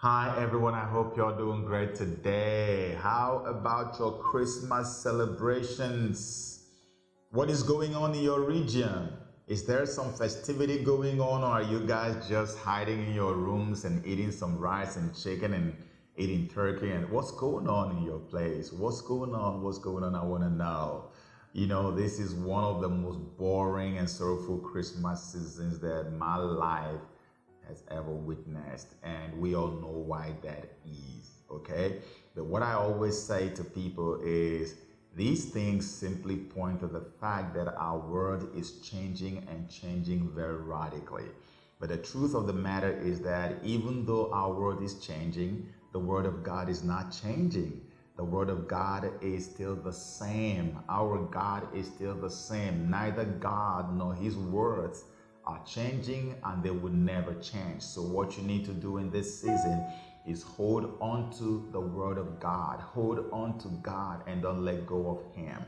Hi everyone, I hope you're doing great today. How about your Christmas celebrations? What is going on in your region? Is there some festivity going on, or are you guys just hiding in your rooms and eating some rice and chicken and eating turkey? And what's going on in your place? What's going on? What's going on? I want to know. This is one of the most boring and sorrowful Christmas seasons that my life has ever witnessed, and we all know why that is, okay? But what I always say to people is these things simply point to the fact that our world is changing and changing very radically. But the truth of the matter is that even though our world is changing, the word of God is not changing. The word of God is still the same. Our God is still the same. Neither God nor his words are changing, and they will never change. So what you need to do in this season is hold on to the word of God. Hold on to God and don't let go of him.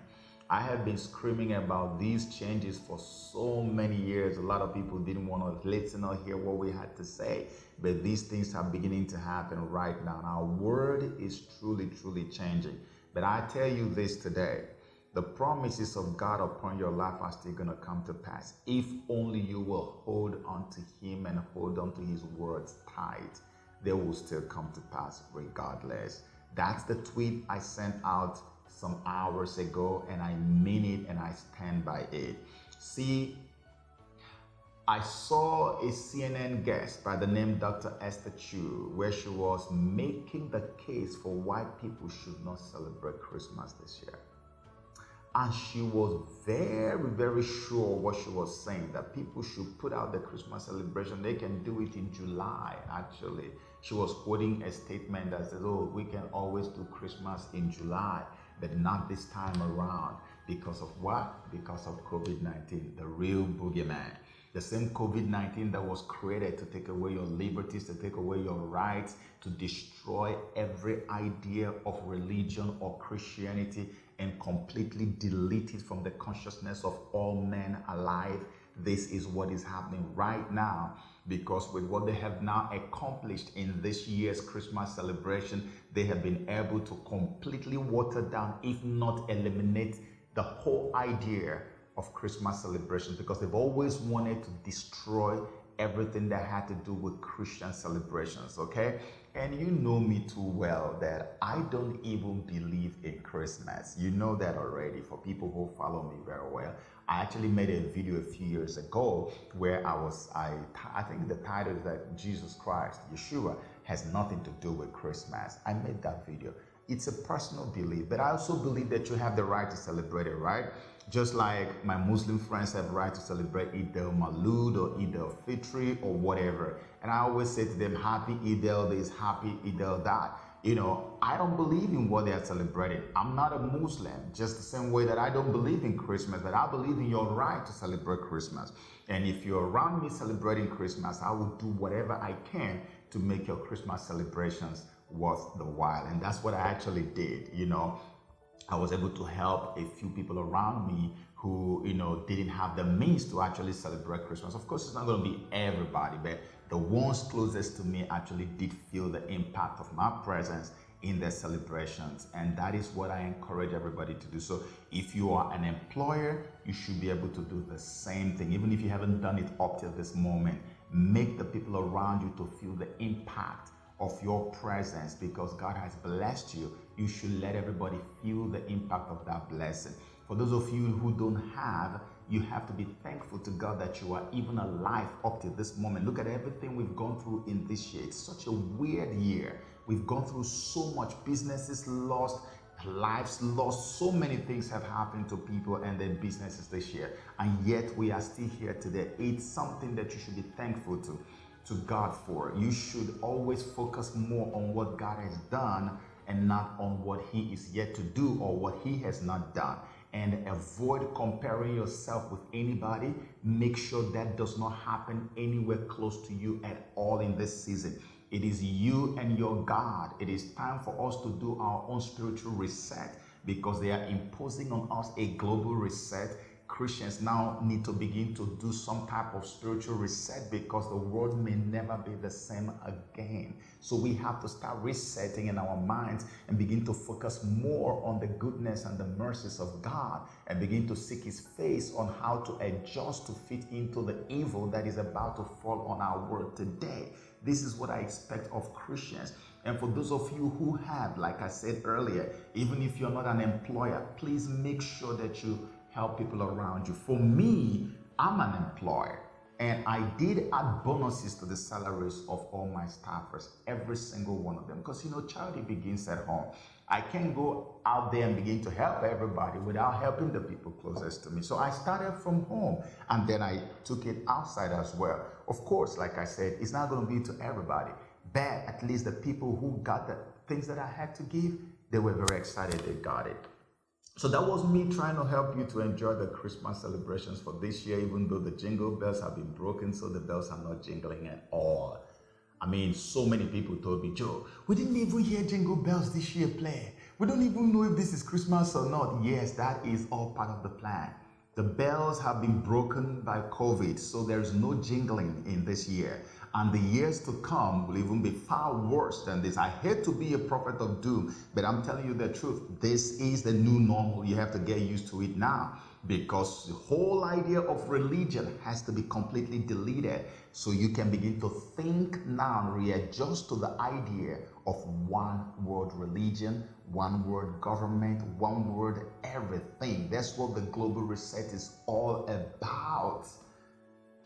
I have been screaming about these changes for so many years. A lot of people didn't want to listen or hear what we had to say, but these things are beginning to happen right now. Our world is truly, truly changing. But I tell you this today, the promises of God upon your life are still going to come to pass if only you will hold on to him and hold on to his words tight. They will still come to pass regardless. That's the tweet I sent out some hours ago, and I mean it and I stand by it. See, I saw a CNN guest by the name Dr. Esther Chu, where she was making the case for why people should not celebrate Christmas this year. And she was very, very sure what she was saying, that people should put out the Christmas celebration. They can do it in July, actually. She was quoting a statement that says, oh, we can always do Christmas in July, but not this time around. Because of what? Because of COVID-19, the real boogeyman. The same COVID-19 that was created to take away your liberties, to take away your rights, to destroy every idea of religion or Christianity and completely delete it from the consciousness of all men alive. This is what is happening right now, because with what they have now accomplished in this year's Christmas celebration, they have been able to completely water down, if not eliminate, the whole idea of Christmas celebrations, because they've always wanted to destroy everything that had to do with Christian celebrations, okay? And you know me too well that I don't even believe in Christmas. You know that already for people who follow me very well. I actually made a video a few years ago where I think the title is that Jesus Christ, Yeshua, has nothing to do with Christmas. I made that video. It's a personal belief, but I also believe that you have the right to celebrate it, right? Just like my Muslim friends have the right to celebrate Eid al-Maulud or Eid al-Fitr or whatever. And I always say to them, happy Eid al-this, happy Eid al-that. I don't believe in what they are celebrating. I'm not a Muslim, just the same way that I don't believe in Christmas, but I believe in your right to celebrate Christmas. And if you're around me celebrating Christmas, I will do whatever I can to make your Christmas celebrations worth the while. And that's what I actually did. I was able to help a few people around me who, didn't have the means to actually celebrate Christmas. Of course, it's not going to be everybody, but the ones closest to me actually did feel the impact of my presence in their celebrations. And that is what I encourage everybody to do. So if you are an employer, you should be able to do the same thing. Even if you haven't done it up till this moment, make the people around you to feel the impact of your presence, because God has blessed you. You should let everybody feel the impact of that blessing. For those of you who don't have, you have to be thankful to God that you are even alive up to this moment. Look at everything we've gone through in this year. It's such a weird year. We've gone through so much. Businesses lost, lives lost. So many things have happened to people and their businesses this year. And yet we are still here today. It's something that you should be thankful to God for. You should always focus more on what God has done and not on what he is yet to do or what he has not done. And avoid comparing yourself with anybody. Make sure that does not happen anywhere close to you at all in this season. It is you and your God. It is time for us to do our own spiritual reset, because they are imposing on us a global reset. Christians now need to begin to do some type of spiritual reset because the world may never be the same again. So we have to start resetting in our minds and begin to focus more on the goodness and the mercies of God and begin to seek His face on how to adjust to fit into the evil that is about to fall on our world today. This is what I expect of Christians. And for those of you who have, like I said earlier, even if you're not an employer, please make sure that you help people around you. For me, I'm an employer, and I did add bonuses to the salaries of all my staffers, every single one of them, because charity begins at home. I can't go out there and begin to help everybody without helping the people closest to me. So I started from home, and then I took it outside as well. Of course, like I said, it's not going to be to everybody, but at least the people who got the things that I had to give, they were very excited they got it. So that was me trying to help you to enjoy the Christmas celebrations for this year, even though the jingle bells have been broken, so the bells are not jingling at all. I mean, so many people told me, Joe, we didn't even hear jingle bells this year play. We don't even know if this is Christmas or not. Yes, that is all part of the plan. The bells have been broken by COVID, so there's no jingling in this year. And the years to come will even be far worse than this. I hate to be a prophet of doom, but I'm telling you the truth. This is the new normal. You have to get used to it now, because the whole idea of religion has to be completely deleted so you can begin to think now and readjust to the idea of one world religion, one world government, one world everything. That's what the global reset is all about.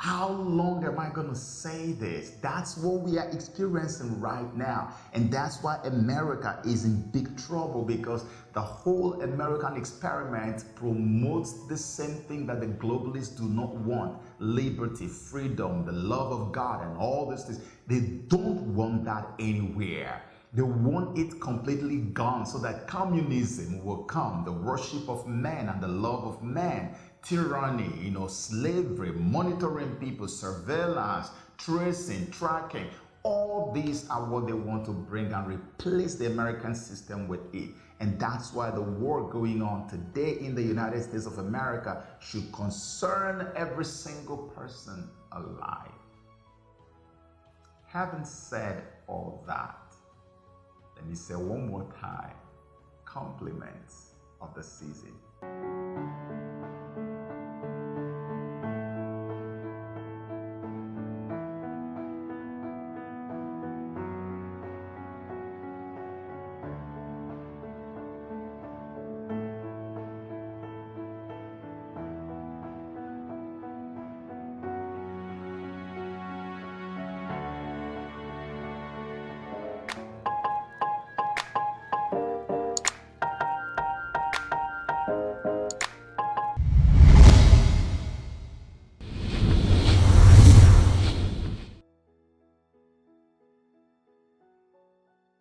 How long am I going to say this? That's what we are experiencing right now. And that's why America is in big trouble, because the whole American experiment promotes the same thing that the globalists do not want. Liberty, freedom, the love of God, and all these things. They don't want that anywhere. They want it completely gone so that communism will come, the worship of man and the love of man. Tyranny, slavery, monitoring people, surveillance, tracing, tracking. All these are what they want to bring and replace the American system with it. And that's why the war going on today in the United States of America should concern every single person alive. Having said all that, let me say one more time, compliments of the season.